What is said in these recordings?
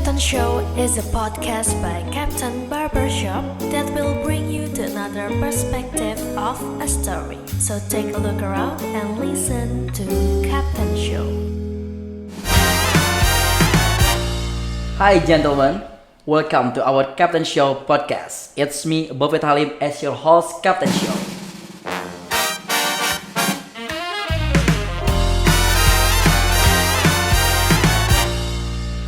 Captain Show is a podcast by Captain Barbershop that will bring you to another perspective of a story. So take a look around and listen to Captain Show. Hi gentlemen, welcome to our Captain Show podcast. It's me, Bobet Halim, as your host Captain Show.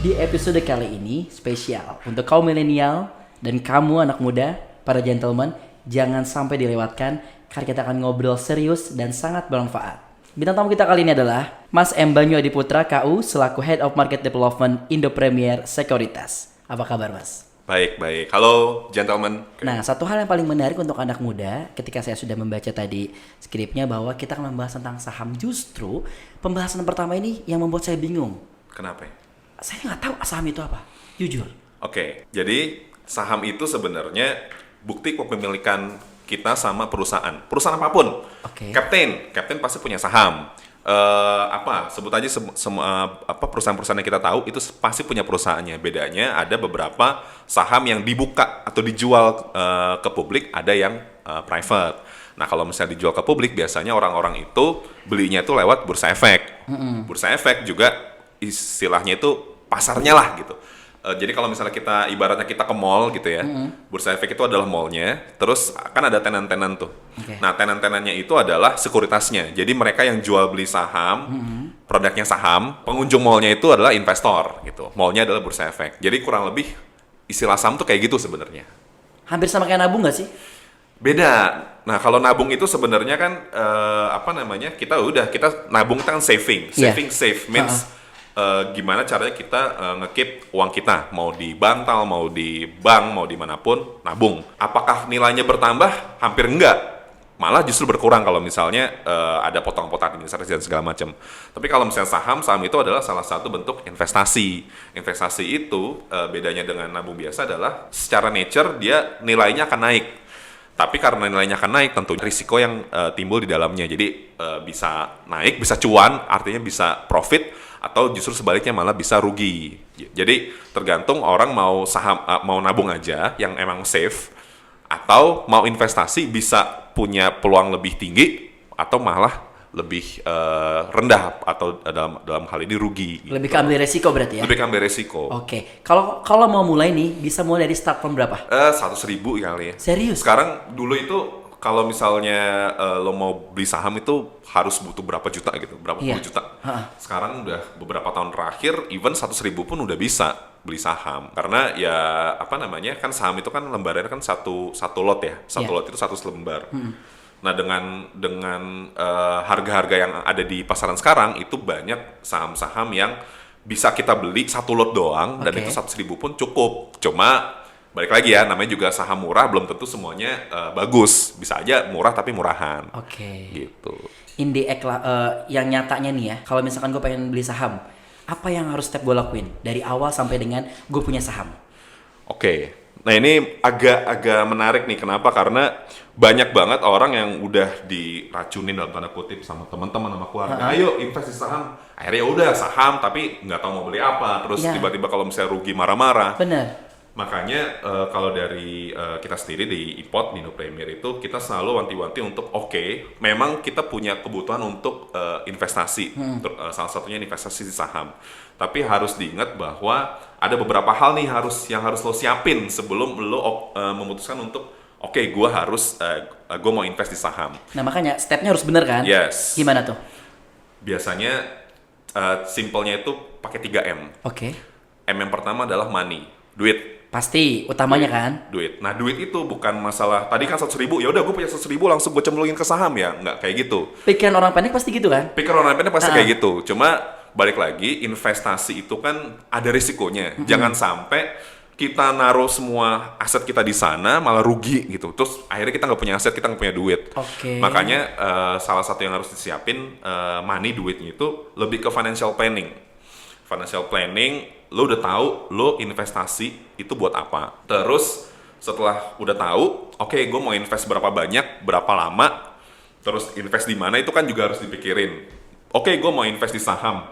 Di episode kali ini spesial untuk kaum milenial dan kamu anak muda, para gentleman, jangan sampai dilewatkan karena kita akan ngobrol serius dan sangat bermanfaat. Bintang tamu kita kali ini adalah Mas M. Banyu Adiputra KU selaku Head of Market Development Indo Premier Sekuritas. Apa kabar Mas? Baik. Halo, gentlemen. Nah, satu hal yang paling menarik untuk anak muda ketika saya sudah membaca tadi skripnya bahwa kita akan membahas tentang saham. Justru pembahasan pertama ini yang membuat saya bingung. Kenapa? Saya nggak tahu saham itu apa, jujur. Oke, jadi saham itu sebenarnya bukti kepemilikan kita sama perusahaan apapun. Oke. Kapten pasti punya saham. Sebut aja semua perusahaan-perusahaan yang kita tahu itu pasti punya perusahaannya. Bedanya ada beberapa saham yang dibuka atau dijual ke publik, ada yang private. Nah, kalau misalnya dijual ke publik, biasanya orang-orang itu belinya itu lewat bursa efek. Bursa efek juga istilahnya itu pasarnya lah gitu. Jadi kalau misalnya ibaratnya kita ke mall gitu ya, bursa efek itu adalah mallnya, terus kan ada tenan-tenan tuh. Okay. Nah, tenan-tenannya itu adalah sekuritasnya. Jadi mereka yang jual beli saham, produknya saham, pengunjung mallnya itu adalah investor gitu. Mallnya adalah bursa efek. Jadi kurang lebih istilah saham tuh kayak gitu sebenarnya. Hampir sama kayak nabung nggak sih? Beda. Nah, kalau nabung itu sebenarnya kan kita nabung kita kan saving safe means gimana caranya kita nge-keep uang kita, mau di bantal, mau di bank, mau dimanapun, nabung. Apakah nilainya bertambah? Hampir enggak, malah justru berkurang kalau misalnya ada potong-potong administrasi dan segala macam. Tapi kalau misalnya saham itu adalah salah satu bentuk investasi. Investasi itu bedanya dengan nabung biasa adalah secara nature dia nilainya akan naik. Tapi karena nilainya akan naik, tentu risiko yang timbul di dalamnya. Jadi bisa naik, bisa cuan, artinya bisa profit, atau justru sebaliknya malah bisa rugi. Jadi tergantung orang mau nabung aja yang emang safe, atau mau investasi bisa punya peluang lebih tinggi, atau malah lebih rendah, atau dalam hal ini rugi. Gitu. Lebih ambil resiko berarti ya? Lebih ambil resiko. Oke. Kalau mau mulai nih, bisa mulai dari start from berapa? 100.000 kali ya. Serius? Sekarang dulu itu kalau misalnya lo mau beli saham itu harus butuh berapa juta gitu, berapa puluh juta. Sekarang udah beberapa tahun terakhir, even 100.000 pun udah bisa beli saham. Karena ya kan saham itu kan lembarannya kan satu lot ya, lot itu 100 lembar. Nah dengan harga-harga yang ada di pasaran sekarang itu banyak saham-saham yang bisa kita beli satu lot doang, dan itu 100.000 pun cukup. Cuma balik lagi ya, namanya juga saham murah, belum tentu semuanya bagus. Bisa aja murah tapi murahan. Oke. Gitu. Yang nyatanya nih ya, kalau misalkan gue pengen beli saham, apa yang harus step gue lakuin dari awal sampai dengan gue punya saham? Oke. Nah ini agak menarik nih. Kenapa? Karena banyak banget orang yang udah diracunin dalam tanda kutip sama teman-teman, sama keluarga. Ayo invest di saham. Akhirnya udah saham, tapi nggak tahu mau beli apa. Terus tiba-tiba kalau misalnya rugi marah-marah. Bener. Makanya kalau dari kita sendiri di IPOT, di Indo Premier itu kita selalu wanti-wanti untuk memang kita punya kebutuhan untuk investasi, salah satunya investasi di saham. Tapi harus diingat bahwa ada beberapa hal nih yang harus lo siapin sebelum lo memutuskan untuk gue mau invest di saham. Nah makanya stepnya harus bener kan? Yes. Gimana tuh? Biasanya simpelnya itu pakai 3M. Oke. M yang pertama adalah money, duit. Pasti utamanya kan? Duit. Nah, duit itu bukan masalah. Tadi kan 100.000, ya udah gue punya 100.000 langsung gue cemplungin ke saham ya, nggak kayak gitu. Pikiran orang pendek pasti gitu kan? Pikiran orang pendek pasti kayak gitu. Cuma balik lagi, investasi itu kan ada risikonya. Jangan sampai kita naruh semua aset kita di sana malah rugi gitu. Terus akhirnya kita nggak punya aset, kita nggak punya duit. Makanya salah satu yang harus disiapin duitnya itu lebih ke financial planning. Financial planning, lo udah tahu lo investasi itu buat apa. Terus setelah udah tahu, gue mau invest berapa banyak, berapa lama, terus invest di mana itu kan juga harus dipikirin. Gue mau invest di saham.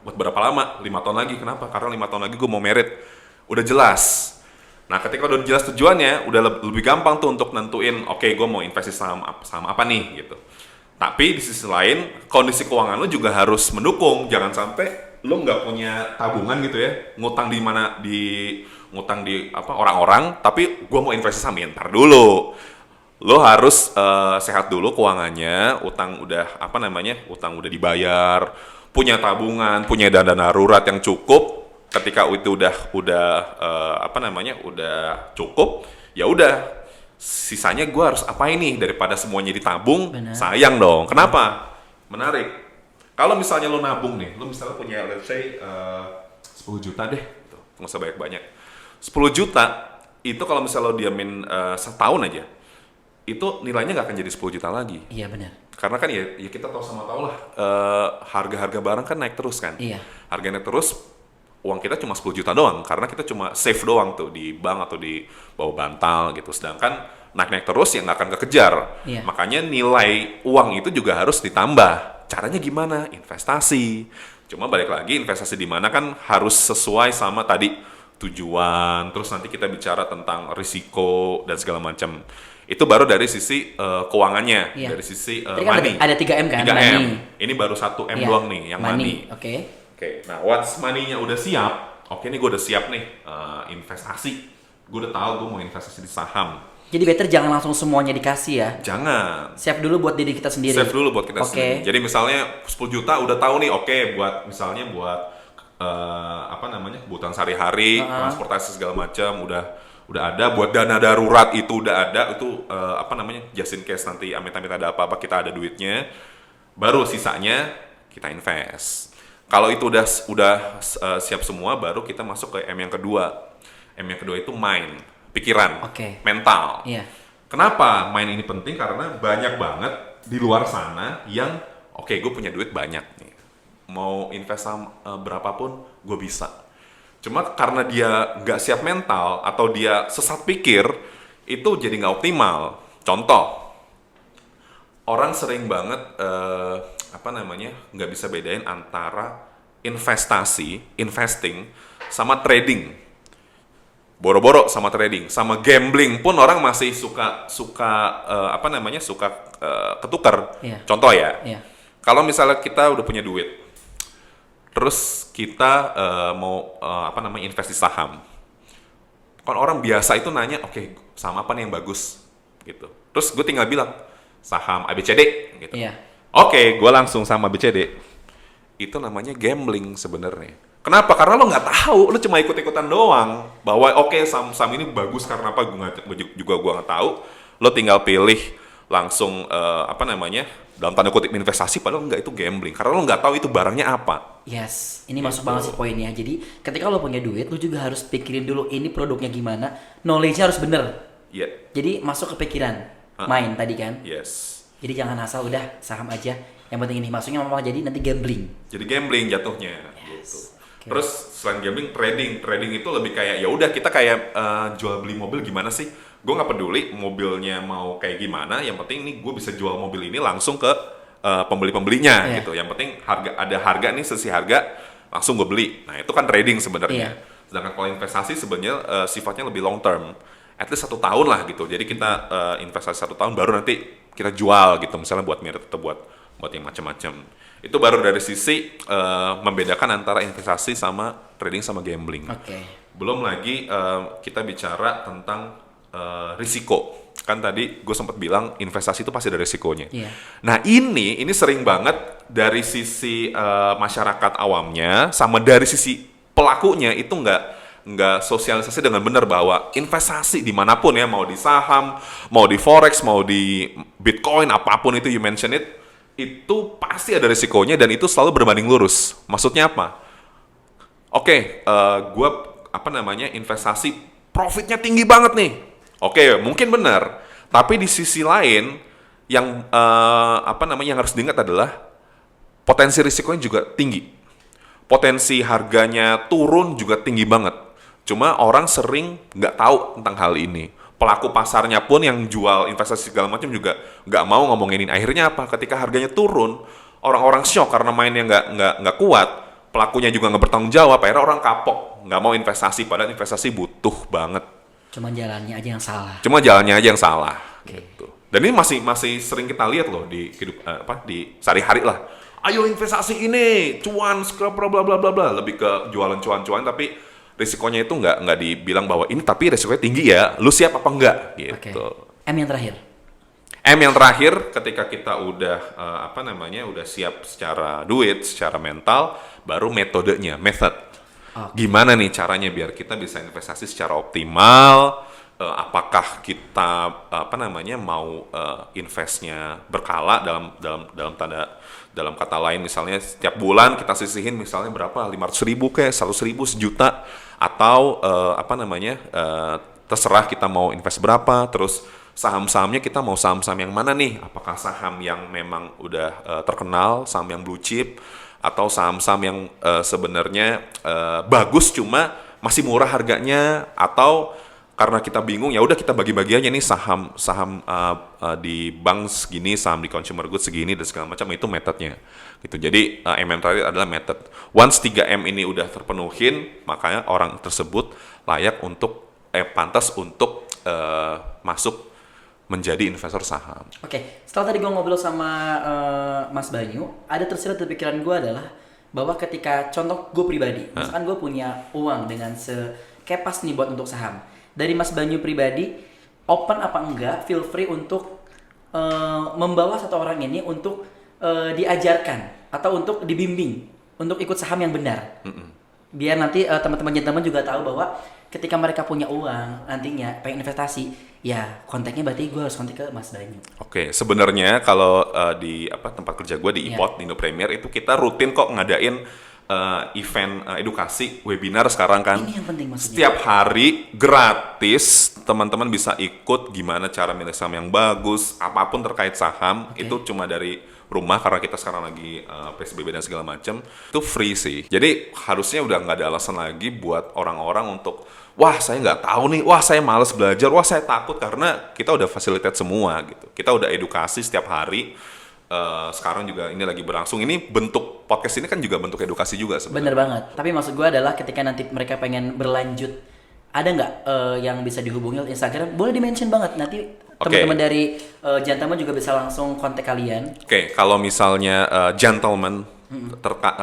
buat berapa lama? 5 tahun lagi. Kenapa? Karena 5 tahun lagi gue mau merit. Udah jelas. Nah, ketika udah jelas tujuannya, udah lebih gampang tuh untuk nentuin, oke, gue mau investasi saham apa nih gitu. Tapi di sisi lain, kondisi keuangan lo juga harus mendukung. Jangan sampai lo nggak punya tabungan gitu ya, ngutang di orang-orang, tapi gue mau investasi saham, ntar dulu. Lo harus sehat dulu keuangannya, utang udah dibayar, punya tabungan, punya dana darurat yang cukup. Ketika itu udah cukup, ya udah sisanya gue harus apa ini daripada semuanya ditabung. Benar. Sayang dong. Kenapa? Menarik. Kalau misalnya lo nabung nih, lo misalnya punya let's say 10 juta deh, gitu. Nggak usah banyak-banyak. 10 juta itu kalau misalnya lo diamin setahun aja, itu nilainya nggak akan jadi 10 juta lagi. Iya benar. Karena kan ya kita tahu lah, harga-harga barang kan naik terus kan. Iya. Harga naik terus, uang kita cuma 10 juta doang, karena kita cuma save doang tuh di bank atau di bawah bantal gitu. Sedangkan naik-naik terus ya nggak akan kekejar. Iya. Makanya nilai uang itu juga harus ditambah. Caranya gimana? Investasi. Cuma balik lagi, investasi di mana kan harus sesuai sama tadi tujuan. Terus nanti kita bicara tentang risiko dan segala macam. Itu baru dari sisi keuangannya, Iya. dari sisi Tadi kan money. ada 3M kan? 3M. Money. Ini baru 1M Iya. doang nih, yang money. Oke. Oke, nah once money-nya udah siap, oke nih gue udah siap nih investasi. Gue udah tahu gue mau investasi di saham. Jadi better jangan langsung semuanya dikasih ya. Jangan. Save dulu buat diri kita sendiri. Save dulu buat kita Oke. sendiri. Jadi misalnya 10 juta udah tahu nih, oke buat kebutuhan sehari-hari, transportasi segala macam udah ada, buat dana darurat itu udah ada, itu just in case nanti amit-amit ada apa-apa kita ada duitnya. Baru sisanya kita invest. Kalau itu udah siap semua, baru kita masuk ke M yang kedua. M yang kedua itu mind, pikiran, Oke. mental. Iya. Kenapa mind ini penting? Karena banyak banget di luar sana yang gue punya duit banyak nih, mau invest saham berapapun gue bisa. Cuma karena dia nggak siap mental atau dia sesat pikir, itu jadi nggak optimal. Contoh, orang sering banget nggak bisa bedain antara investing sama trading. Boro-boro sama trading, sama gambling pun orang masih suka ketukar. Iya. Contoh ya, Iya. kalau misalnya kita udah punya duit, terus kita mau invest di saham, kan orang biasa itu nanya, oke, saham apa nih yang bagus, gitu. Terus gue tinggal bilang saham ABCD, gitu. Iya. Oke, gue langsung sama ABCD. Itu namanya gambling sebenarnya. Kenapa? Karena lo nggak tahu, lo cuma ikut-ikutan doang. Bahwa saham ini bagus karena apa? Gue nggak tahu. Lo tinggal pilih langsung dalam tanda kutip investasi, padahal nggak, itu gambling. Karena lo nggak tahu itu barangnya apa. Yes, ini masuk banget sih poinnya. Jadi ketika lo punya duit, lo juga harus pikirin dulu ini produknya gimana. Knowledge-nya harus bener. Iya. Jadi masuk ke pikiran, main tadi kan. Yes. Jadi jangan asal udah saham aja. Yang penting ini masuknya malah jadi nanti gambling. Jadi gambling jatuhnya. Yes. Gitu. Okay. Terus selain gambling, trading itu lebih kayak ya udah kita kayak jual beli mobil gimana sih? Gue nggak peduli mobilnya mau kayak gimana. Yang penting nih gue bisa jual mobil ini langsung ke pembeli-pembelinya gitu. Yang penting ada harga nih, sesi harga langsung gue beli. Nah itu kan trading sebenarnya. Sedangkan kalau investasi sebenarnya sifatnya lebih long term. At least 1 tahun lah gitu. Jadi kita investasi 1 tahun baru nanti kita jual gitu. Misalnya buat merit atau buat yang macam-macam. Itu baru dari sisi membedakan antara investasi sama trading sama gambling. Oke. Belum lagi kita bicara tentang risiko. Kan tadi gue sempat bilang investasi itu pasti ada risikonya. Iya. Nah ini sering banget dari sisi masyarakat awamnya sama dari sisi pelakunya itu nggak sosialisasi dengan benar bahwa investasi dimanapun ya, mau di saham, mau di forex, mau di bitcoin, apapun itu you mention itu pasti ada risikonya dan itu selalu berbanding lurus. Maksudnya apa? Gue investasi profitnya tinggi banget nih. Mungkin benar, tapi di sisi lain yang yang harus diingat adalah potensi risikonya juga tinggi. Potensi harganya turun juga tinggi banget. Cuma orang sering nggak tahu tentang hal ini. Pelaku pasarnya pun yang jual investasi segala macam juga nggak mau ngomongin ini. Akhirnya apa? Ketika harganya turun, orang-orang shock karena mainnya nggak kuat. pelakunya juga nggak bertanggung jawab, akhirnya orang kapok, nggak mau investasi, padahal investasi butuh banget. Cuma jalannya aja yang salah. Cuma jalannya aja yang salah. Oke. Gitu. Dan ini masih sering kita lihat loh di di sehari-hari lah. Ayo investasi ini, cuan, bla bla bla bla bla, lebih ke jualan cuan-cuan, tapi risikonya itu nggak dibilang bahwa ini tapi risikonya tinggi ya, lu siap apa enggak gitu. M yang terakhir. M yang terakhir, ketika kita udah udah siap secara duit, secara mental, baru metodenya, method. Gimana nih caranya biar kita bisa investasi secara optimal? Apakah kita mau investnya berkala dalam kata lain, misalnya setiap bulan kita sisihin misalnya berapa, 500.000 kayak 100.000, sejuta, atau terserah kita mau invest berapa. Terus saham-sahamnya kita mau saham-saham yang mana nih? Apakah saham yang memang udah terkenal, saham yang blue chip, atau saham-saham yang sebenarnya bagus cuma masih murah harganya, atau karena kita bingung ya udah kita bagi-bagi aja nih saham di bank segini, saham di consumer goods segini dan segala macam, itu metodenya gitu. Jadi M terakhir adalah method. Once 3M ini udah terpenuhin, makanya orang tersebut layak untuk pantas untuk masuk menjadi investor saham. Oke, setelah tadi gue ngobrol sama Mas Banyu, ada tersirat di pikiran gue adalah bahwa ketika contoh gue pribadi, misalkan gue punya uang dengan sekepas nih buat untuk saham. Dari Mas Banyu pribadi, open apa enggak, feel free untuk membawa satu orang ini untuk diajarkan atau untuk dibimbing untuk ikut saham yang benar. Biar nanti teman-teman gentleman juga tahu bahwa ketika mereka punya uang nantinya pengen investasi, ya kontaknya berarti gue harus kontak ke Mas Banyu. Oke, sebenarnya kalau di tempat kerja gue di IPOT, di Indo Premier, itu kita rutin kok ngadain event edukasi, webinar sekarang kan. Ini yang penting maksudnya. Setiap hari gratis, teman-teman bisa ikut gimana cara milih saham yang bagus, apapun terkait saham. Itu cuma dari rumah karena kita sekarang lagi PSBB dan segala macam. Itu free sih. Jadi harusnya udah nggak ada alasan lagi buat orang-orang untuk wah saya nggak tahu nih, wah saya malas belajar, wah saya takut, karena kita udah fasilitate semua gitu. Kita udah edukasi setiap hari. Sekarang juga ini lagi berlangsung. Ini bentuk podcast ini kan juga bentuk edukasi juga sebenarnya. Bener banget. Tapi maksud gue adalah ketika nanti mereka pengen berlanjut, ada nggak yang bisa dihubungi Instagram? Boleh di-mention banget. Nanti teman-teman dari gentleman juga bisa langsung kontak kalian. Oke, kalau misalnya gentleman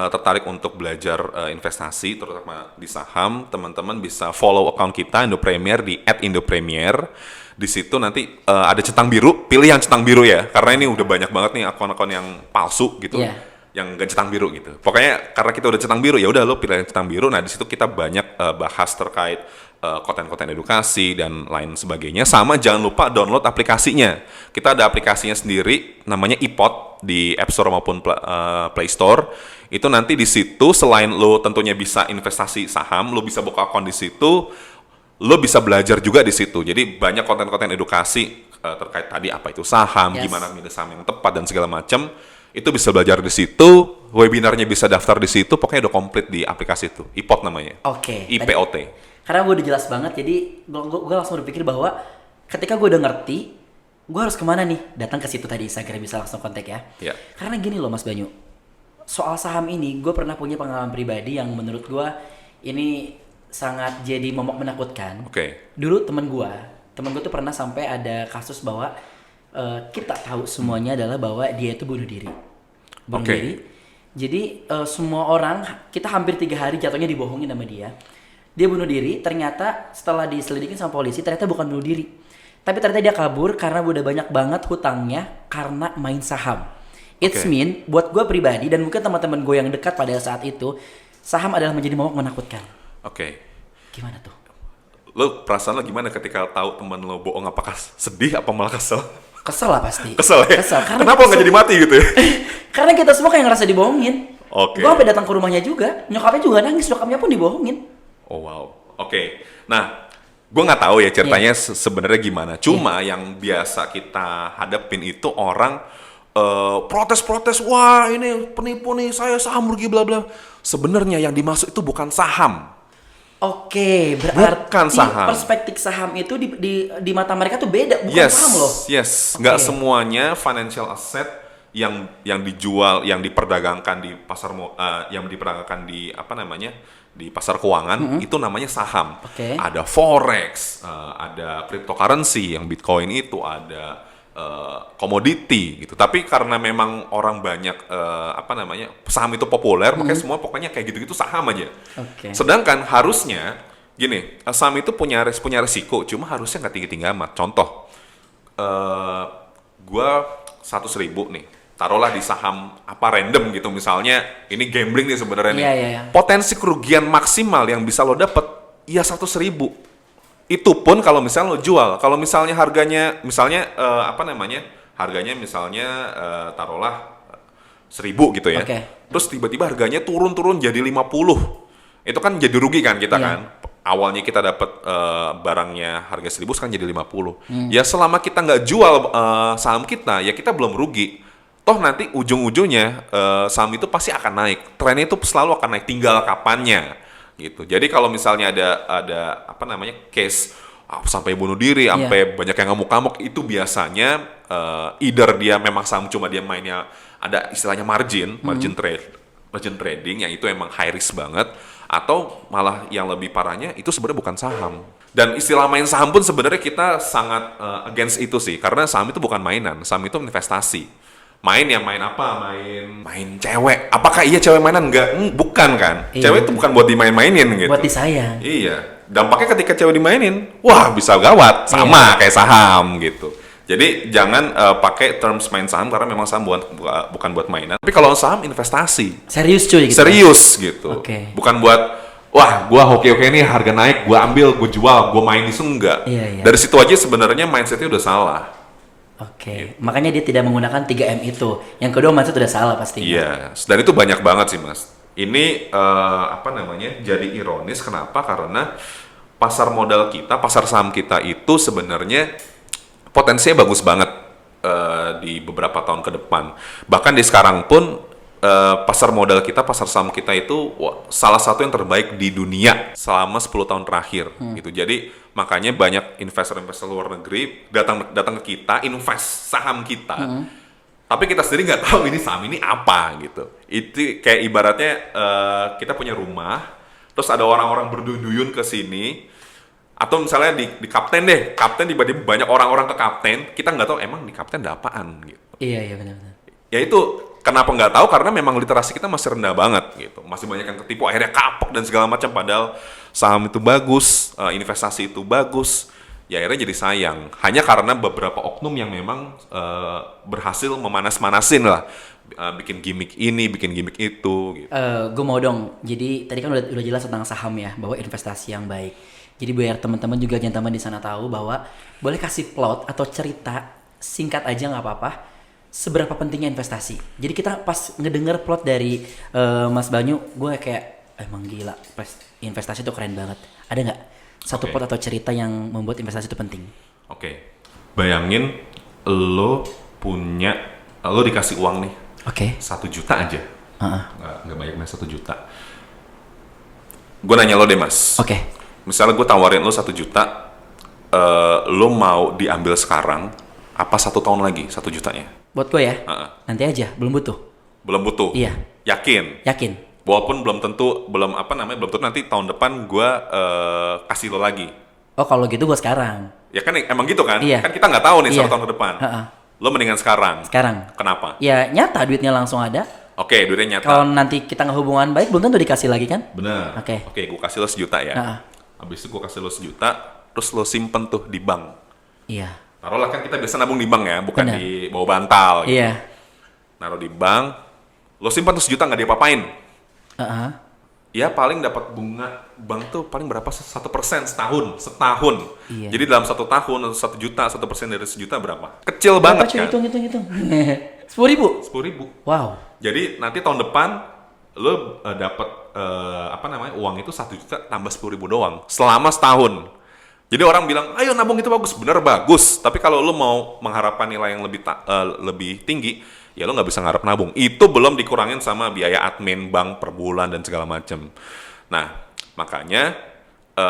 tertarik untuk belajar investasi, terutama di saham, teman-teman bisa follow account kita Indo Premier di @indopremier. Di situ nanti ada centang biru, pilih yang centang biru ya, karena ini udah banyak banget nih akun-akun yang palsu gitu, yang gak centang biru gitu. Pokoknya karena kita udah centang biru, ya udah lo pilih yang centang biru. Nah di situ kita banyak bahas terkait konten-konten edukasi dan lain sebagainya. Sama jangan lupa download aplikasinya. Kita ada aplikasinya sendiri, namanya iPod di App Store maupun Play Store. Itu nanti di situ selain lo tentunya bisa investasi saham, lo bisa buka akun di situ. Lo bisa belajar juga di situ. Jadi banyak konten-konten edukasi terkait tadi apa itu saham, gimana milih saham yang tepat dan segala macam. Itu bisa belajar di situ. Webinarnya bisa daftar di situ. Pokoknya udah komplit di aplikasi itu. iPod namanya. Oke. IPOT. Karena gue udah jelas banget. Jadi gue langsung berpikir bahwa ketika gue udah ngerti, gue harus kemana nih? Datang ke situ tadi Instagram, bisa langsung kontak ya. Karena gini loh Mas Banyu. Soal saham ini, gue pernah punya pengalaman pribadi yang menurut gue ini sangat jadi momok menakutkan. Dulu temen gue tuh pernah sampai ada kasus bahwa kita tahu semuanya adalah bahwa dia itu bunuh diri. Jadi semua orang, kita hampir 3 hari jatuhnya dibohongin sama dia. Dia bunuh diri, ternyata setelah diselidikin sama polisi ternyata bukan bunuh diri. Tapi ternyata dia kabur karena udah banyak banget hutangnya karena main saham. It's mean buat gue pribadi dan mungkin teman-teman gue yang dekat pada saat itu, saham adalah menjadi momok menakutkan. Gimana tuh? Lo perasaan lo gimana ketika tahu teman lo bohong? Apakah sedih apa malah kesel? Kesel lah pasti. Kesel ya? Kenapa nggak jadi mati gitu ya? Karena kita semua kayak ngerasa dibohongin. Gue sampai datang ke rumahnya juga, nyokapnya juga nangis, nyokapnya pun dibohongin. Oh wow. Nah, gue nggak tahu ya ceritanya sebenarnya gimana. Cuma yang biasa kita hadapin itu orang protes-protes, wah ini penipu nih, saya saham rugi bla bla. Sebenarnya yang dimaksud itu bukan saham. Berarti bukan saham. Perspektif saham itu di mata mereka tuh beda, bukan saham loh. Nggak semuanya financial asset yang dijual, yang diperdagangkan di pasar yang diperdagangkan di apa namanya? Di pasar keuangan itu namanya saham. Oke. Ada forex, ada cryptocurrency yang Bitcoin itu, ada komoditi gitu. Tapi karena memang orang banyak apa namanya? Saham itu populer, makanya semua pokoknya kayak gitu-gitu saham aja. Oke. Sedangkan harusnya gini, saham itu punya risiko, cuma harusnya nggak tinggi-tinggi amat. Contoh, gua 100.000 nih, taruhlah di saham apa random gitu, misalnya ini gambling nih sebenarnya nih. Iya. Potensi kerugian maksimal yang bisa lo dapet ya 100.000. Itu pun kalau misalnya lo jual. Kalau misalnya harganya, misalnya apa namanya, harganya misalnya taruhlah 1.000 gitu ya. Oke. Terus tiba-tiba harganya turun jadi 50. Itu kan jadi rugi kan kita kan. Awalnya kita dapat barangnya harga 1.000 sekarang jadi 50. Ya selama kita nggak jual saham kita, ya kita belum rugi. Toh nanti ujung-ujungnya saham itu pasti akan naik. Trennya itu selalu akan naik, tinggal kapannya gitu. Jadi kalau misalnya ada apa namanya case sampai bunuh diri, sampai banyak yang ngamuk-ngamuk, itu biasanya either dia memang saham cuma dia mainnya ada istilahnya margin trading yang itu emang high risk banget, atau malah yang lebih parahnya itu sebenarnya bukan saham. Dan istilah main saham pun sebenarnya kita sangat against itu sih, karena saham itu bukan mainan, saham itu investasi. Main apa? Main cewek. Apakah iya cewek mainan? Enggak, bukan kan? Iya. Cewek itu bukan buat dimain-mainin gitu. Buat disayang. Iya. Dampaknya ketika cewek dimainin, wah bisa gawat. Sama kayak saham gitu. Jadi jangan pakai terms main saham karena memang saham bukan buat mainan. Tapi kalau saham investasi. Serius cuy gitu. Serius gitu. Oke. Bukan buat wah, gua hoki-hoki nih harga naik, gua ambil, gua jual, gua main itu enggak. Iya. Dari situ aja sebenarnya mindsetnya udah salah. Oke, makanya dia tidak menggunakan 3M itu. Yang kedua mindset udah salah pasti. Iya, dan itu banyak banget sih mas. Ini apa namanya? Jadi ironis kenapa? Karena pasar modal kita, pasar saham kita itu sebenarnya potensinya bagus banget di beberapa tahun ke depan. Bahkan di sekarang pun pasar modal kita, pasar saham kita itu salah satu yang terbaik di dunia selama 10 tahun terakhir gitu. Jadi makanya banyak investor-investor luar negeri datang ke kita, invest saham kita. Tapi kita sendiri nggak tahu ini saham ini apa gitu. Itu kayak ibaratnya kita punya rumah, terus ada orang-orang berduyun ke sini, atau misalnya di kapten deh, kapten tiba-tiba banyak orang-orang ke kapten, kita nggak tahu emang di kapten ada apaan gitu. Iya benar-benar. Ya itu kenapa nggak tahu, karena memang literasi kita masih rendah banget gitu, masih banyak yang ketipu, akhirnya kapok dan segala macam, padahal saham itu bagus, investasi itu bagus, ya akhirnya jadi sayang hanya karena beberapa oknum yang memang berhasil memanas-manasin lah, bikin gimmick ini, bikin gimmick itu gitu. Gue mau dong, jadi tadi kan udah jelas tentang saham ya, bahwa investasi yang baik. Jadi biar teman-teman juga gentleman di sana tahu bahwa boleh kasih plot atau cerita singkat aja nggak apa-apa, seberapa pentingnya investasi. Jadi kita pas ngedenger plot dari Mas Banyu, gue kayak emang gila, investasi itu keren banget. Ada nggak satu plot atau cerita yang membuat investasi itu penting? Oke. Bayangin lo dikasih uang nih. Oke. 1 juta aja. Nggak banyak, 1 juta. Gue nanya lo deh mas. Oke. Misalnya gue tawarin lo 1 juta, lo mau diambil sekarang, apa 1 tahun lagi 1 jutanya? Buat gue ya, nanti aja, belum butuh. Belum butuh? Iya. Yakin? Yakin. Walaupun belum tentu, belum tentu nanti tahun depan gue kasih lo lagi. Oh kalau gitu gue sekarang. Ya kan emang gitu kan? Iya. Kan kita nggak tahu nih 1 Iya. tahun ke depan. Lo mendingan sekarang. Sekarang. Kenapa? Ya nyata duitnya langsung ada. Oke, duitnya nyata. Kalau nanti kita nggak hubungan baik, belum tentu dikasih lagi kan? Bener. Oke. Oke, gue kasih lo 1 juta ya. Habis itu gue kasih lo 1 juta, terus lo simpen tuh di bank. Iya. Taruhlah kan kita biasa nabung di bank ya, bukan Bener. di bawah bantal. Gitu. Iya. Naruh di bank, lo simpan tuh 1 juta nggak diapa-apain. Ya paling dapat bunga bank tuh paling berapa? 1% setahun. Iya. Jadi dalam 1 tahun 1 juta, 1% dari 1 juta berapa? Kecil banget kan? Hitung. 10.000. 10.000. Wow. Jadi nanti tahun depan lo dapat uang itu 1 juta tambah 10.000 doang selama setahun. Jadi orang bilang, ayo nabung itu bagus, bener bagus. Tapi kalau lo mau mengharapkan nilai yang lebih tinggi, ya lo nggak bisa ngarep nabung. Itu belum dikurangin sama biaya admin bank per bulan dan segala macam. Nah, makanya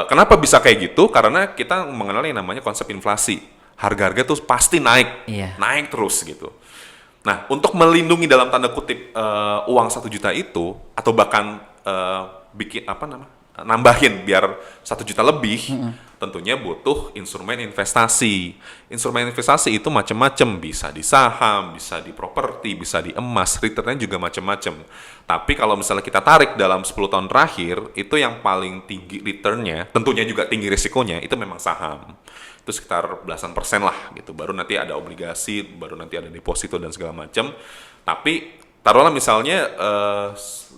kenapa bisa kayak gitu? Karena kita mengenal yang namanya konsep inflasi. Harga-harga tuh pasti naik, Iya. naik terus gitu. Nah, untuk melindungi dalam tanda kutip uang 1 juta itu, atau bahkan bikin nambahin biar 1 juta lebih, tentunya butuh instrumen investasi. Instrumen investasi itu macam-macam, bisa di saham, bisa di properti, bisa di emas, returnnya juga macam-macam. Tapi kalau misalnya kita tarik dalam 10 tahun terakhir, itu yang paling tinggi returnnya, tentunya juga tinggi risikonya, itu memang saham. Itu sekitar belasan persen lah gitu. Baru nanti ada obligasi, baru nanti ada deposito dan segala macam. Tapi taruhlah misalnya 15%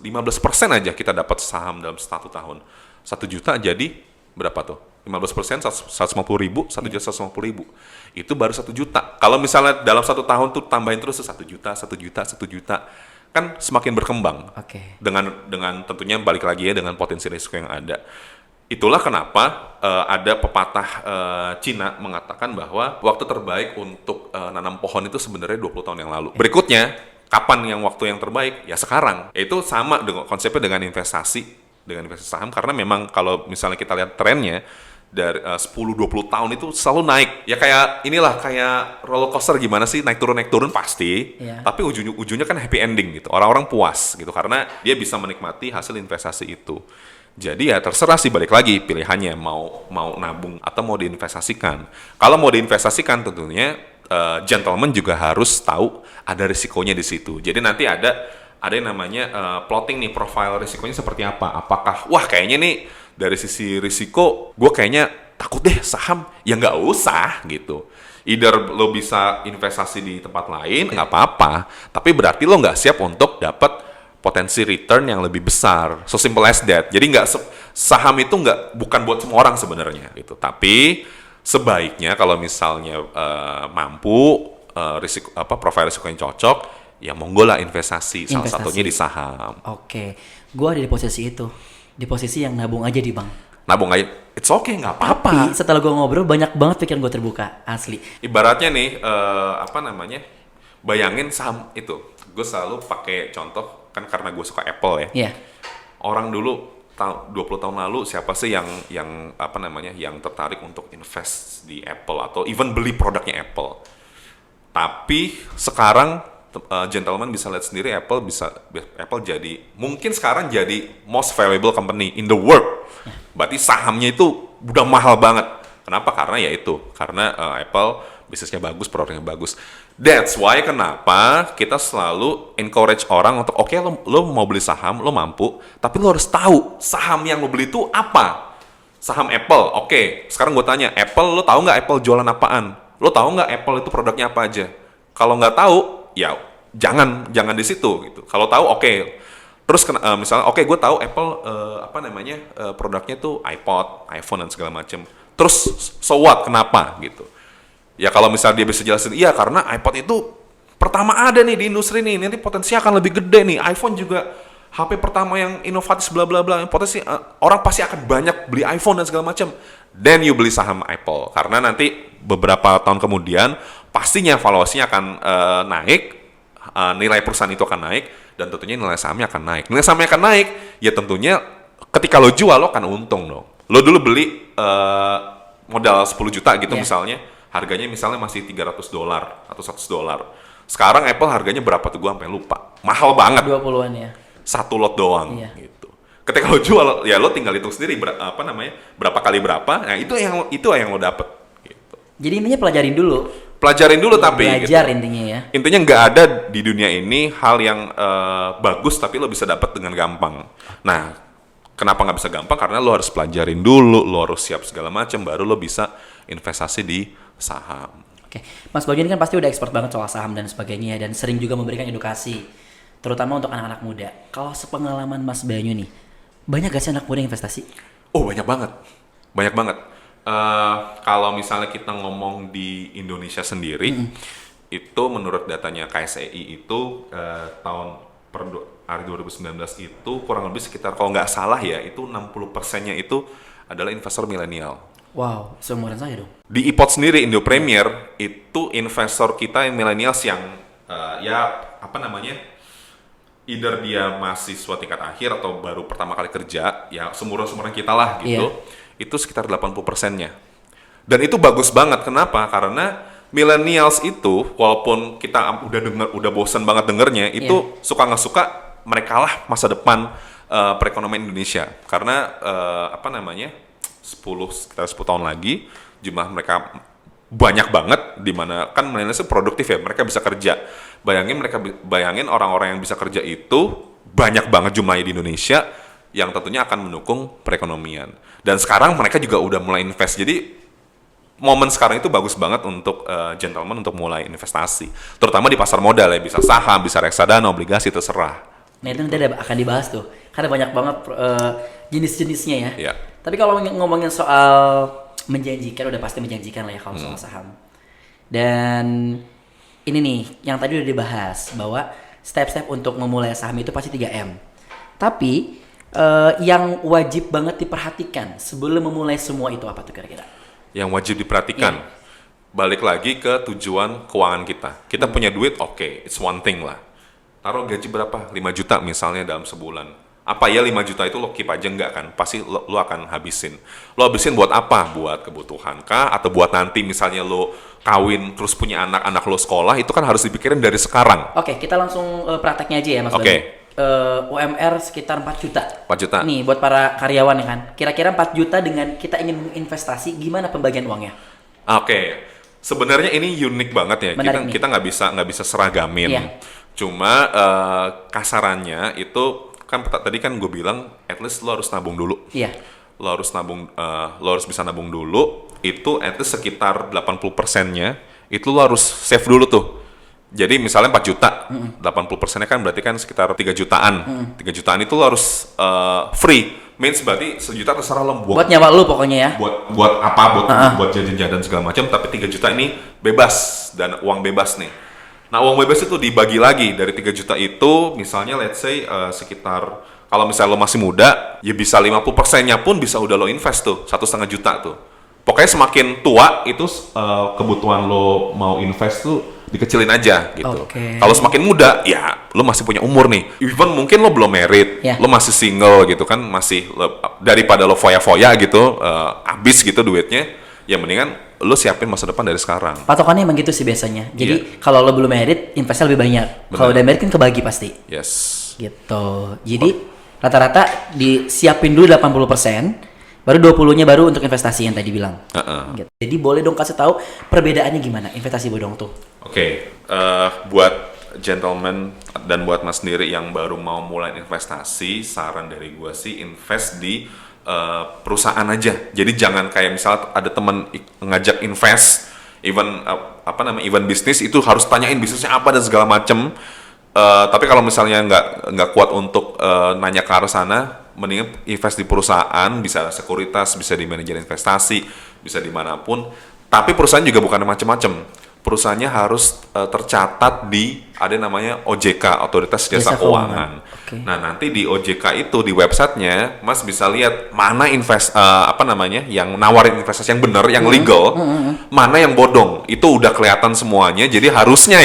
aja kita dapat saham dalam 1 tahun. 1 juta jadi berapa tuh? 15% 150.000, 1.150.000. Itu baru 1 juta. Kalau misalnya dalam 1 tahun tuh tambahin terus 1 juta, 1 juta, 1 juta, kan semakin berkembang. Oke. Dengan tentunya balik lagi ya dengan potensi risiko yang ada. Itulah kenapa ada pepatah Cina mengatakan bahwa waktu terbaik untuk nanam pohon itu sebenarnya 20 tahun yang lalu. Berikutnya, kapan waktu yang terbaik? Ya sekarang. Itu sama dengan konsepnya dengan investasi saham, karena memang kalau misalnya kita lihat trennya dari 10-20 tahun itu selalu naik. Ya kayak roller coaster, gimana sih, naik turun pasti. Yeah. Tapi ujungnya kan happy ending gitu. Orang-orang puas gitu karena dia bisa menikmati hasil investasi itu. Jadi ya terserah sih, balik lagi pilihannya mau nabung atau mau diinvestasikan. Kalau mau diinvestasikan tentunya gentleman juga harus tahu ada risikonya di situ. Jadi nanti ada yang namanya plotting nih, profile risikonya seperti apa. Apakah kayaknya nih dari sisi risiko gue kayaknya takut deh saham, ya nggak usah gitu. Either lo bisa investasi di tempat lain nggak apa-apa, tapi berarti lo nggak siap untuk dapat potensi return yang lebih besar. So simple as that. Jadi saham itu bukan buat semua orang sebenarnya gitu. Tapi sebaiknya kalau misalnya mampu profil risiko yang cocok, ya monggo lah investasi. Salah satunya di saham. Oke. Gua ada di posisi itu. Di posisi yang nabung aja di bank. Nabung aja, it's okay, nggak apa-apa. Tapi setelah gua ngobrol, banyak banget pikiran gua terbuka, asli. Ibaratnya nih, bayangin saham itu. Gue selalu pakai contoh, kan karena gue suka Apple ya. Yeah. Orang dulu 20 tahun lalu siapa sih yang tertarik untuk invest di Apple atau even beli produknya Apple. Tapi sekarang gentleman bisa lihat sendiri, Apple jadi mungkin sekarang jadi most valuable company in the world. Berarti sahamnya itu udah mahal banget. Kenapa? Karena Apple bisnisnya bagus, produknya bagus. That's why kenapa kita selalu encourage orang untuk lo mau beli saham, lo mampu, tapi lo harus tahu saham yang lo beli itu apa. Saham Apple, sekarang gue tanya, Apple, lo tahu nggak Apple jualan apaan? Lo tahu nggak Apple itu produknya apa aja? Kalau nggak tahu, ya jangan di situ gitu. Kalau tahu, terus misalnya, gue tahu Apple produknya tuh iPod, iPhone dan segala macam. Terus so what? Kenapa gitu? Ya kalau misalnya dia bisa jelasin, iya karena iPod itu pertama ada nih di industri nih, nanti potensinya akan lebih gede nih. iPhone juga HP pertama yang inovatif bla bla bla, potensi orang pasti akan banyak beli iPhone dan segala macam. Then you beli saham Apple karena nanti beberapa tahun kemudian pastinya valuasinya akan naik, nilai perusahaan itu akan naik dan tentunya nilai sahamnya akan naik. Nilai sahamnya akan naik, ya tentunya ketika lo jual lo akan untung dong. Lo dulu beli modal 10 juta gitu misalnya. Harganya misalnya masih $300 atau $100. Sekarang Apple harganya berapa tuh? Gue sampai lupa. Mahal banget. 20-an ya. Satu lot doang gitu. Ketika lo jual, ya lo tinggal hitung sendiri berapa kali berapa. Nah, itu yang lo dapet gitu. Jadi intinya pelajarin dulu tapi belajar gitu. intinya ya. Intinya nggak ada di dunia ini hal yang bagus tapi lo bisa dapat dengan gampang. Nah, kenapa nggak bisa gampang? Karena lo harus pelajarin dulu, lo harus siap segala macam, baru lo bisa investasi di saham. Oke, Mas Bayu ini kan pasti udah expert banget soal saham dan sebagainya dan sering juga memberikan edukasi, terutama untuk anak-anak muda. Kalau sepengalaman Mas Bayu nih, banyak gak sih anak muda yang investasi? Oh banyak banget. Kalau misalnya kita ngomong di Indonesia sendiri, itu menurut datanya KSEI itu tahun 2019 itu kurang lebih sekitar, kalau nggak salah ya, itu 60%-nya itu adalah investor milenial. Wow, seumuran saya dong. Di iPod sendiri, Indo Premier, itu investor kita yang millennials yang either dia mahasiswa tingkat akhir atau baru pertama kali kerja, ya seumuran kita lah gitu, itu sekitar 80%-nya. Dan itu bagus banget, kenapa? Karena millennials itu walaupun kita udah bosan banget dengernya, itu suka nggak suka mereka lah masa depan perekonomian Indonesia. Karena sekitar 10 tahun lagi jumlah mereka banyak banget, di mana kan millennials itu produktif ya, mereka bisa kerja. Bayangin orang-orang yang bisa kerja itu banyak banget jumlahnya di Indonesia, yang tentunya akan mendukung perekonomian. Dan sekarang mereka juga udah mulai invest. Jadi momen sekarang itu bagus banget untuk gentleman untuk mulai investasi, terutama di pasar modal ya, bisa saham, bisa reksadana, obligasi, terserah. Nah itu nanti akan dibahas tuh, karena banyak banget jenis-jenisnya ya. Yeah. Tapi kalau ngomongin soal menjanjikan, udah pasti menjanjikan lah ya kalau soal saham. Dan ini nih, yang tadi udah dibahas bahwa step-step untuk memulai saham itu pasti 3M. Tapi yang wajib banget diperhatikan sebelum memulai semua itu apa tuh kira-kira? Yang wajib diperhatikan, balik lagi ke tujuan keuangan kita. Kita punya duit, oke, it's one thing lah. Taruh gaji berapa? 5 juta misalnya dalam sebulan. Apa ya 5 juta itu lo keep aja? Enggak kan? Pasti lo akan habisin. Lo habisin buat apa? Buat kebutuhan kah? Atau buat nanti misalnya lo kawin terus punya anak lo sekolah, itu kan harus dipikirin dari sekarang. Oke, kita langsung prakteknya aja ya Mas Doni. UMR sekitar 4 juta. 4 juta. Nih buat para karyawan ya kan. Kira-kira 4 juta dengan kita ingin menginvestasi, gimana pembagian uangnya? Oke. Sebenarnya ini unik banget ya. Kita nggak bisa seragamin. Yeah. Cuma kasarannya itu kan tadi kan gue bilang at least lo harus nabung dulu. Iya. Lo harus bisa nabung dulu. Itu at least sekitar 80%-nya itu lo harus save dulu tuh. Jadi misalnya 4 juta, 80%-nya kan berarti kan sekitar 3 jutaan. 3 jutaan itu lo harus free. Means berarti 1 juta terserah lo buat nyawa lo pokoknya ya. Buat apa? Buat jajan-jajan segala macam, tapi 3 juta ini bebas dan uang bebas nih. Nah, uang bebas itu dibagi lagi dari 3 juta itu, misalnya let's say sekitar, kalau misalnya lo masih muda, ya bisa 50%-nya pun bisa udah lo invest tuh, 1,5 juta tuh. Pokoknya semakin tua itu kebutuhan lo mau invest tuh dikecilin aja gitu. Okay. Kalau semakin muda, ya lo masih punya umur nih. Even mungkin lo belum married, lo masih single gitu kan, daripada lo foya-foya gitu, habis gitu duitnya, ya mendingan lo siapin masa depan dari sekarang. Patokannya emang gitu sih biasanya. Jadi kalau lo belum married, investnya lebih banyak. Kalau udah married kan kebagi pasti. Yes. Gitu. Jadi rata-rata disiapin dulu 80%. Baru 20-nya baru untuk investasi yang tadi bilang. Gitu. Jadi boleh dong kasih tahu perbedaannya gimana investasi bodong tuh? Oke, buat gentleman dan buat mas sendiri yang baru mau mulai investasi, saran dari gue sih invest di perusahaan aja. Jadi jangan kayak misalnya ada teman ngajak invest, event bisnis itu harus tanyain bisnisnya apa dan segala macem. Tapi kalau misalnya nggak kuat untuk nanya ke arah sana, mendingan invest di perusahaan, bisa sekuritas, bisa di manajer investasi, bisa dimanapun. Tapi perusahaan juga bukan macam-macam. Perusahaannya harus tercatat di ada namanya OJK, Otoritas Jasa Keuangan. Okay. Nah nanti di OJK itu di websitenya, Mas bisa lihat mana yang nawarin investasi yang benar, yang legal, mana yang bodong. Itu udah kelihatan semuanya. Jadi harusnya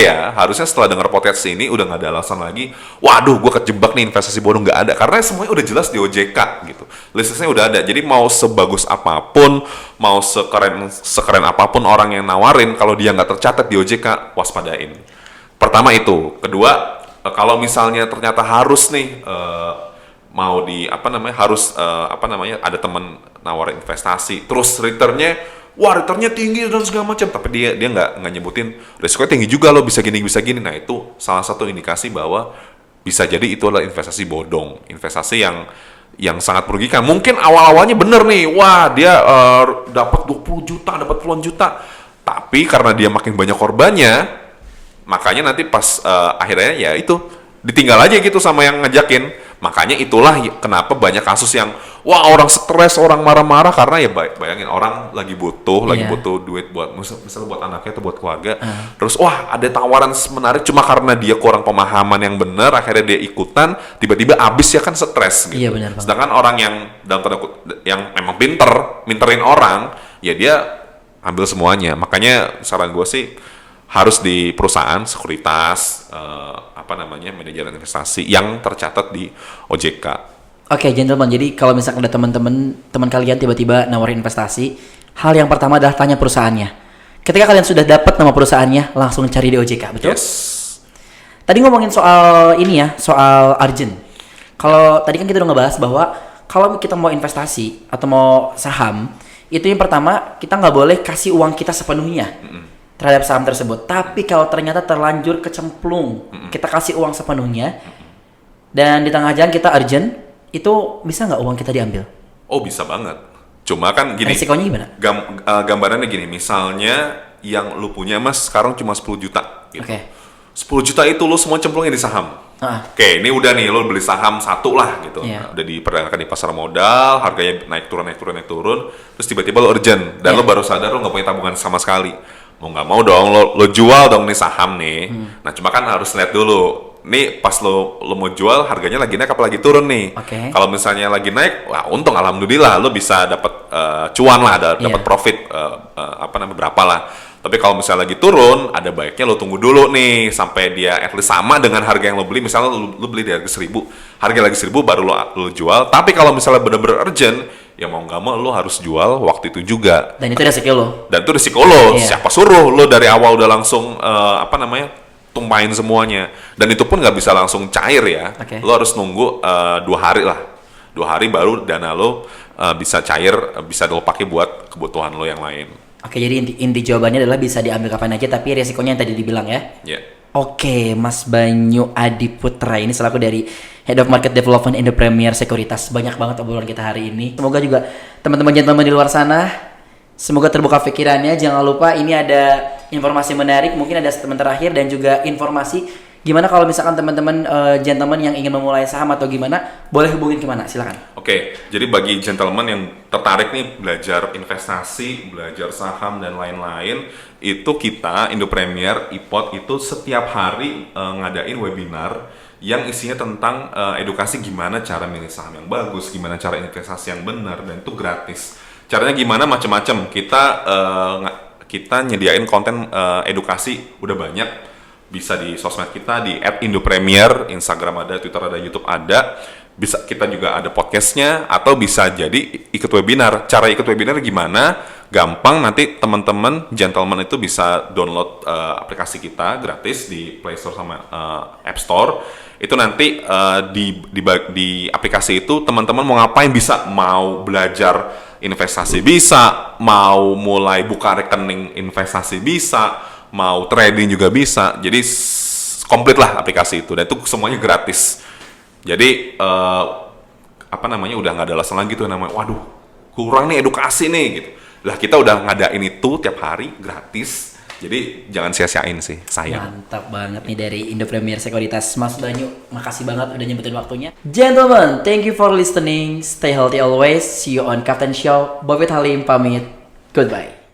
setelah dengar podcast ini udah nggak ada alasan lagi. Waduh, gue kejebak nih investasi bodong, nggak ada. Karena semuanya udah jelas di OJK gitu. Listnya udah ada. Jadi mau sebagus apapun, mau sekeren apapun orang yang nawarin, kalau dia nggak tercatat di OJK, waspadain. Pertama itu. Kedua, kalau misalnya ternyata harus nih ada teman nawarin investasi, terus returnnya tinggi dan segala macam, tapi dia nggak nyebutin risikonya tinggi juga lo, bisa gini. Nah itu salah satu indikasi bahwa bisa jadi itu adalah investasi bodong, investasi yang sangat merugikan. Mungkin awal-awalnya bener nih, dia dapat 20 juta, dapat puluhan juta, tapi karena dia makin banyak korbannya, makanya nanti pas akhirnya ya itu ditinggal aja gitu sama yang ngajakin. Makanya itulah kenapa banyak kasus yang orang stres, orang marah-marah karena ya bayangin orang lagi butuh duit buat misalnya buat anaknya atau buat keluarga. Terus ada tawaran menarik cuma karena dia kurang pemahaman yang benar, akhirnya dia ikutan, tiba-tiba habis ya kan stres gitu. Iya, benar banget. Sedangkan orang yang yang memang minterin orang, ya dia ambil semuanya. Makanya saran gue sih harus di perusahaan sekuritas, manajer investasi yang tercatat di OJK. Oke, gentleman. Jadi kalau misalkan ada teman kalian tiba-tiba nawarin investasi, hal yang pertama adalah tanya perusahaannya. Ketika kalian sudah dapat nama perusahaannya, langsung cari di OJK, betul? Yes. Tadi ngomongin soal ini ya, soal Arjun. Kalau tadi kan kita udah ngebahas bahwa kalau kita mau investasi atau mau saham, itu yang pertama kita nggak boleh kasih uang kita sepenuhnya terhadap saham tersebut. Tapi kalau ternyata terlanjur kecemplung, kita kasih uang sepenuhnya, dan di tengah jalan kita urgent, itu bisa nggak uang kita diambil? Oh bisa banget. Cuma kan gini. Resikonya gimana? Gambarannya gini, misalnya yang lu punya mas sekarang cuma 10 juta. Gitu. Oke. 10 juta itu lu semua cemplungin di saham. Oke, ini udah nih lu beli saham satu lah gitu. Yeah. Udah diperdagangkan di pasar modal, harganya naik turun, terus tiba-tiba lu urgent dan lu baru sadar lu nggak punya tabungan sama sekali. Mau nggak mau dong lo jual dong nih saham nih. Nah cuma kan harus lihat dulu. Nih pas lo mau jual harganya lagi naik apa lagi turun nih. Okay. Kalau misalnya lagi naik, wah untung alhamdulillah lo bisa dapat cuan lah, dapat profit berapa lah. Tapi kalau misalnya lagi turun, ada baiknya lo tunggu dulu nih sampai dia at least sama dengan harga yang lo beli. Misalnya lo beli di harga 1.000, harga lagi 1.000 baru lo jual. Tapi kalau misalnya benar-benar urgent, ya mau nggak mau lo harus jual waktu itu juga. Dan itu resiko lo. Dan itu risiko lo. Iya. Siapa suruh lo dari awal udah langsung tumpahin semuanya. Dan itu pun nggak bisa langsung cair ya. Okay. Lo harus nunggu 2 hari lah. 2 hari baru dana lo bisa cair, bisa lo pakai buat kebutuhan lo yang lain. Oke, jadi inti jawabannya adalah bisa diambil kapan aja, tapi resikonya yang tadi dibilang ya. Yeah. Oke, Mas Banyu Adiputra ini selaku dari Head of Market Development Indo Premier Sekuritas. Banyak banget obrolan kita hari ini. Semoga juga teman-teman gentleman di luar sana semoga terbuka pikirannya. Jangan lupa ini ada informasi menarik, mungkin ada statement terakhir dan juga informasi gimana kalau misalkan teman-teman gentleman yang ingin memulai saham atau gimana, boleh hubungin kemana? Silakan. Oke, jadi bagi gentleman yang tertarik nih belajar investasi, belajar saham dan lain-lain, itu kita Indo Premier IPOT itu setiap hari ngadain webinar yang isinya tentang edukasi gimana cara milih saham yang bagus, gimana cara investasi yang benar, dan itu gratis. Caranya gimana? Macam-macam. Kita nyediain konten edukasi udah banyak. Bisa di sosmed kita di @indopremier, Instagram ada, Twitter ada, YouTube ada. Bisa kita juga ada podcastnya, atau bisa jadi ikut webinar. Cara ikut webinar gimana? Gampang, nanti teman-teman gentleman itu bisa download aplikasi kita gratis di Play Store sama App Store. Itu nanti di aplikasi itu teman-teman mau ngapain bisa, mau belajar investasi bisa, mau mulai buka rekening investasi bisa, mau trading juga bisa. Jadi komplit lah aplikasi itu, dan itu semuanya gratis. Jadi udah nggak ada alasan lagi tuh namanya waduh kurang nih edukasi nih gitu. Lah kita udah ngadain itu tiap hari gratis. Jadi jangan sia-siain sih, sayang. Mantap banget nih dari Indo Premier Sekuritas. Mas Banyu, makasih banget udah nyempetin waktunya. Gentlemen, thank you for listening. Stay healthy always. See you on Captain Show. Bobit Halim pamit. Goodbye.